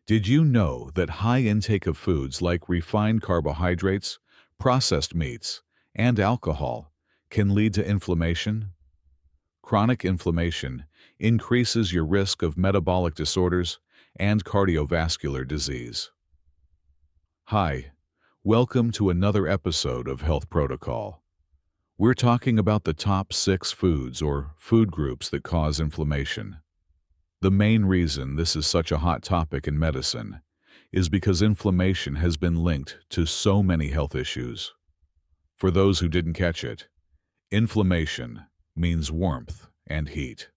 Did you know that high intake of foods like refined carbohydrates, processed meats, and alcohol can lead to inflammation? Chronic inflammation increases your risk of metabolic disorders and cardiovascular disease. Hi, welcome to another episode of Health Protocol. We're talking about the top 6 foods or food groups that cause inflammation. The main reason this is such a hot topic in medicine is because inflammation has been linked to so many health issues. For those who didn't catch it, inflammation means warmth and heat.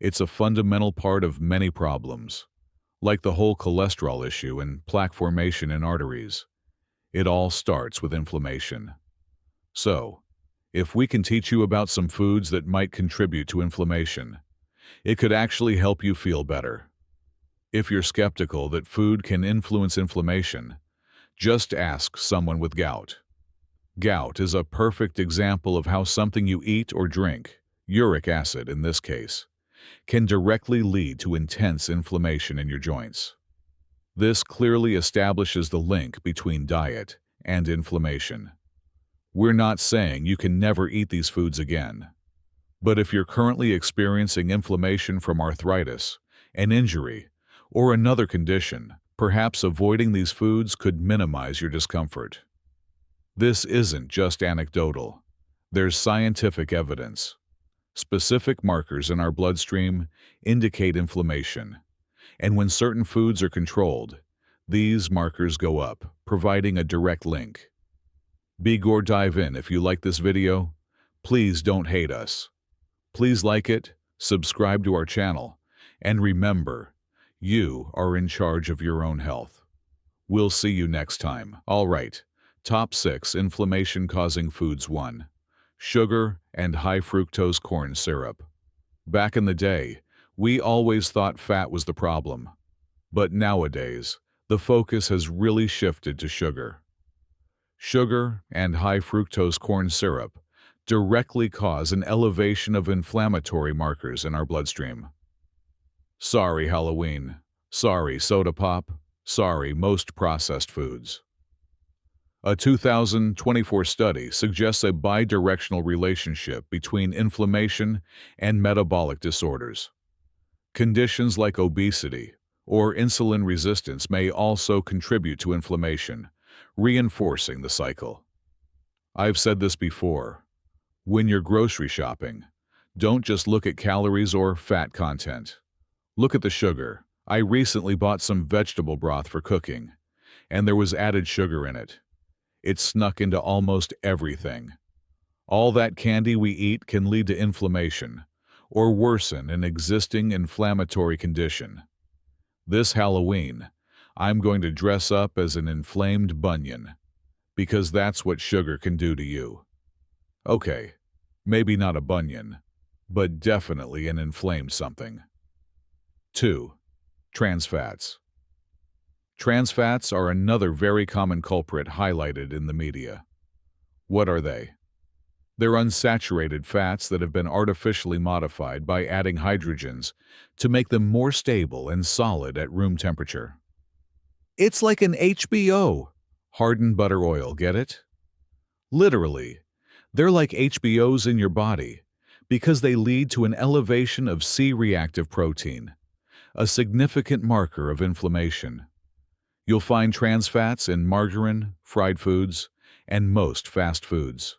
It's a fundamental part of many problems, like the whole cholesterol issue and plaque formation in arteries. It all starts with inflammation. So, if we can teach you about some foods that might contribute to inflammation, it could actually help you feel better. If you're skeptical that food can influence inflammation, just ask someone with gout. Gout is a perfect example of how something you eat or drink, uric acid in this case, can directly lead to intense inflammation in your joints. This clearly establishes the link between diet and inflammation. We're not saying you can never eat these foods again. But if you're currently experiencing inflammation from arthritis, an injury, or another condition, perhaps avoiding these foods could minimize your discomfort. This isn't just anecdotal. There's scientific evidence. Specific markers in our bloodstream indicate inflammation, and when certain foods are controlled, these markers go up, providing a direct link. Dive in if you like this video. Please don't hate us. Please like it, subscribe to our channel, and remember, you are in charge of your own health. We'll see you next time. All right, top 6 inflammation-causing foods. 1. Sugar and high fructose corn syrup. Back in the day, we always thought fat was the problem. But nowadays, the focus has really shifted to sugar. Sugar and high fructose corn syrup directly cause an elevation of inflammatory markers in our bloodstream. Sorry, Halloween. Sorry, soda pop. Sorry, most processed foods. A 2024 study suggests a bidirectional relationship between inflammation and metabolic disorders. Conditions like obesity or insulin resistance may also contribute to inflammation, reinforcing the cycle. I've said this before. When you're grocery shopping, don't just look at calories or fat content. Look at the sugar. I recently bought some vegetable broth for cooking, and there was added sugar in it. It snuck into almost everything. All that candy we eat can lead to inflammation or worsen an existing inflammatory condition. This Halloween, I'm going to dress up as an inflamed bunion, because that's what sugar can do to you. Okay, maybe not a bunion, but definitely an inflamed something. 2. Trans fats. Trans fats are another very common culprit highlighted in the media. What are they? They're unsaturated fats that have been artificially modified by adding hydrogens to make them more stable and solid at room temperature. It's like an HBO, hardened butter oil, get it? Literally, they're like HBOs in your body because they lead to an elevation of C-reactive protein, a significant marker of inflammation. You'll find trans fats in margarine, fried foods, and most fast foods.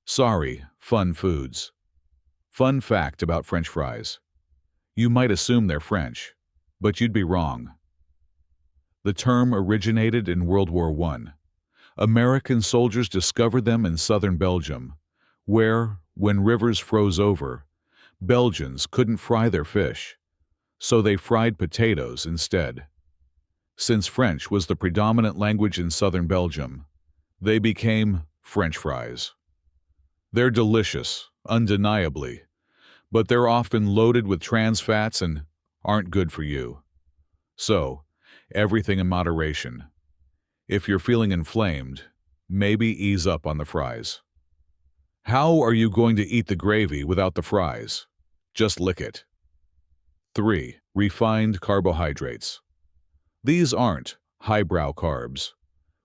Sorry, fun foods. Fun fact about French fries. You might assume they're French, but you'd be wrong. The term originated in World War I. American soldiers discovered them in southern Belgium, where, when rivers froze over, Belgians couldn't fry their fish, so they fried potatoes instead. Since French was the predominant language in southern Belgium, they became French fries. They're delicious, undeniably, but they're often loaded with trans fats and aren't good for you. So, everything in moderation. If you're feeling inflamed, maybe ease up on the fries. How are you going to eat the gravy without the fries? Just lick it. 3. Refined carbohydrates. These aren't highbrow carbs.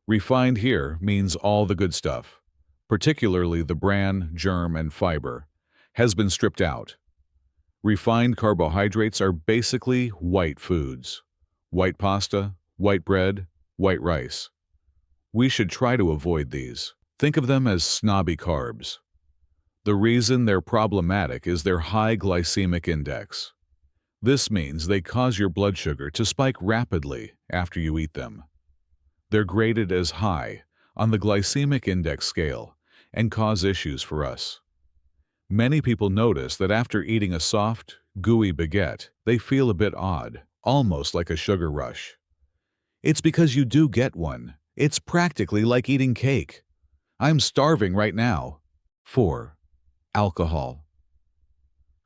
Refined here means all the good stuff, particularly the bran, germ, and fiber, has been stripped out. Refined carbohydrates are basically white foods. White pasta, white bread, white rice. We should try to avoid these. Think of them as snobby carbs. The reason they're problematic is their high glycemic index. This means they cause your blood sugar to spike rapidly after you eat them. They're graded as high on the glycemic index scale and cause issues for us. Many people notice that after eating a soft, gooey baguette, they feel a bit odd, almost like a sugar rush. It's because you do get one. It's practically like eating cake. I'm starving right now. 4. Alcohol.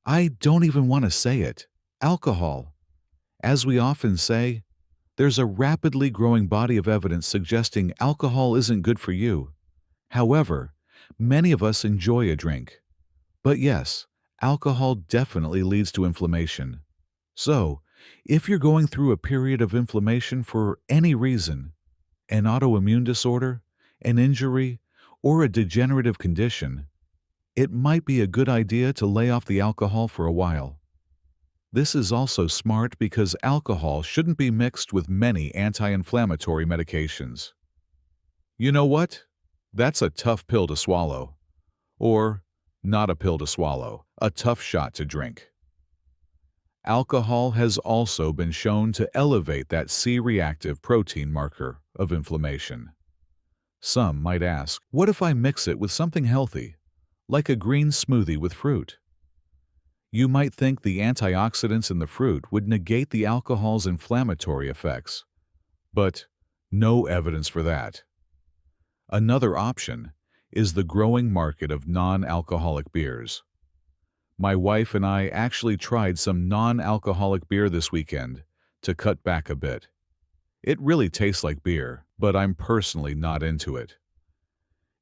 I don't even want to say it. Alcohol. As we often say, there's a rapidly growing body of evidence suggesting alcohol isn't good for you. However, many of us enjoy a drink. But yes, alcohol definitely leads to inflammation. So, if you're going through a period of inflammation for any reason, an autoimmune disorder, an injury, or a degenerative condition, it might be a good idea to lay off the alcohol for a while. This is also smart because alcohol shouldn't be mixed with many anti-inflammatory medications. You know what? That's a tough pill to swallow. Or, not a pill to swallow, a tough shot to drink. Alcohol has also been shown to elevate that C-reactive protein marker of inflammation. Some might ask, what if I mix it with something healthy, like a green smoothie with fruit? You might think the antioxidants in the fruit would negate the alcohol's inflammatory effects, but no evidence for that. Another option is the growing market of non-alcoholic beers. My wife and I actually tried some non-alcoholic beer this weekend to cut back a bit. It really tastes like beer, but I'm personally not into it.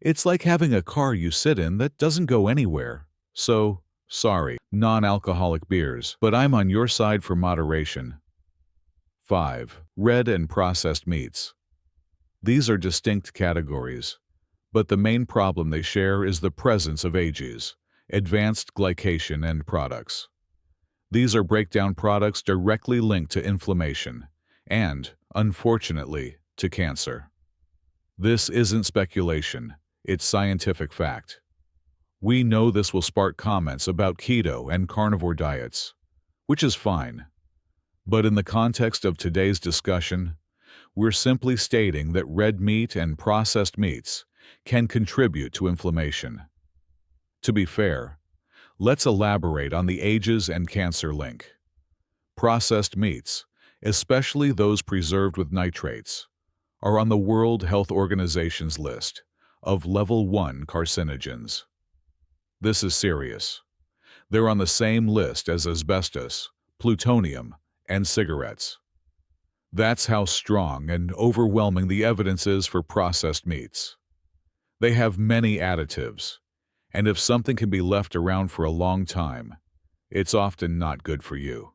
It's like having a car you sit in that doesn't go anywhere. So, sorry, non-alcoholic beers, but I'm on your side for moderation. 5. Red and processed meats. These are distinct categories, but the main problem they share is the presence of AGEs, advanced glycation end products. These are breakdown products directly linked to inflammation and, unfortunately, to cancer. This isn't speculation, it's scientific fact. We know this will spark comments about keto and carnivore diets, which is fine. But in the context of today's discussion, we're simply stating that red meat and processed meats can contribute to inflammation. To be fair, let's elaborate on the AGEs and cancer link. Processed meats, especially those preserved with nitrates, are on the World Health Organization's list of Level 1 carcinogens. This is serious. They're on the same list as asbestos, plutonium, and cigarettes. That's how strong and overwhelming the evidence is for processed meats. They have many additives, and if something can be left around for a long time, it's often not good for you.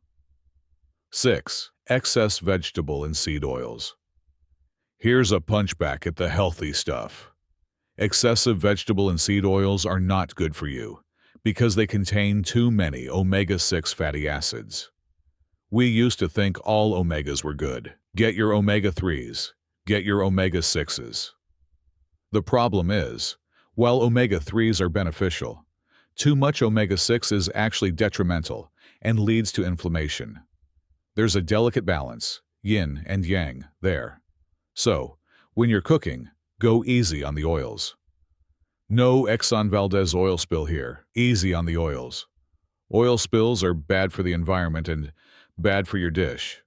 6. Excess vegetable and seed oils. Here's a punchback at the healthy stuff. Excessive vegetable and seed oils are not good for you because they contain too many omega-6 fatty acids. We used to think all omegas were good. Get your omega-3s, get your omega-6s. The problem is, while omega-3s are beneficial, too much omega-6 is actually detrimental and leads to inflammation. There's a delicate balance, yin and yang, there. So, when you're cooking, go easy on the oils. No Exxon Valdez oil spill here. Easy on the oils. Oil spills are bad for the environment and bad for your dish.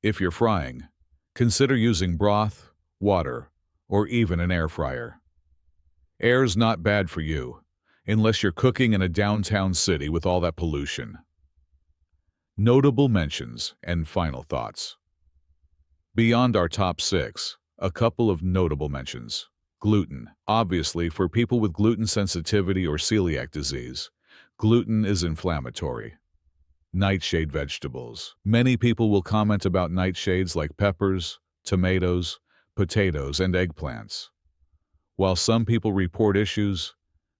If you're frying, consider using broth, water, or even an air fryer. Air's not bad for you, unless you're cooking in a downtown city with all that pollution. Notable mentions and final thoughts. Beyond our top 6, a couple of notable mentions. Gluten. Obviously, for people with gluten sensitivity or celiac disease, gluten is inflammatory. Nightshade vegetables. Many people will comment about nightshades like peppers, tomatoes, potatoes, and eggplants. While some people report issues,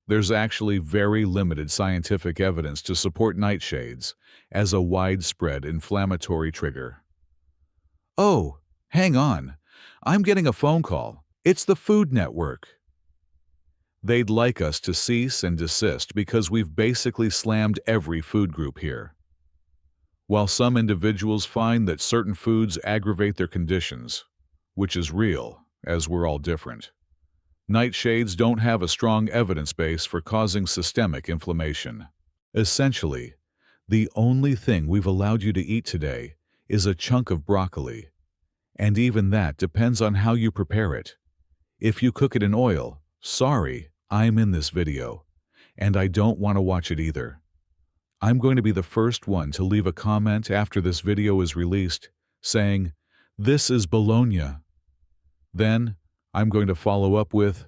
there's actually very limited scientific evidence to support nightshades as a widespread inflammatory trigger. Oh, hang on. I'm getting a phone call. It's the Food Network. They'd like us to cease and desist because we've basically slammed every food group here. While some individuals find that certain foods aggravate their conditions, which is real, as we're all different, nightshades don't have a strong evidence base for causing systemic inflammation. Essentially, the only thing we've allowed you to eat today is a chunk of broccoli, and even that depends on how you prepare it. If you cook it in oil, sorry, I'm in this video, and I don't want to watch it either. I'm going to be the first one to leave a comment after this video is released saying, "This is bologna." Then, I'm going to follow up with,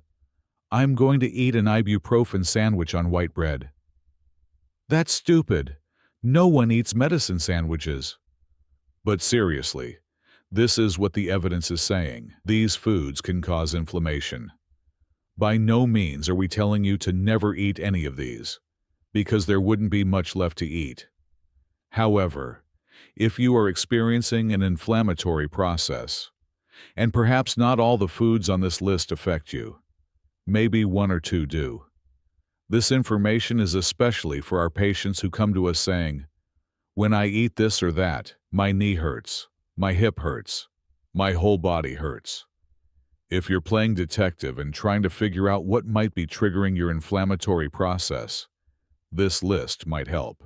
"I'm going to eat an ibuprofen sandwich on white bread." That's stupid. No one eats medicine sandwiches. But seriously, this is what the evidence is saying. These foods can cause inflammation. By no means are we telling you to never eat any of these, because there wouldn't be much left to eat. However, if you are experiencing an inflammatory process, and perhaps not all the foods on this list affect you, maybe one or two do. This information is especially for our patients who come to us saying, "When I eat this or that, my knee hurts, my hip hurts, my whole body hurts." If you're playing detective and trying to figure out what might be triggering your inflammatory process, this list might help.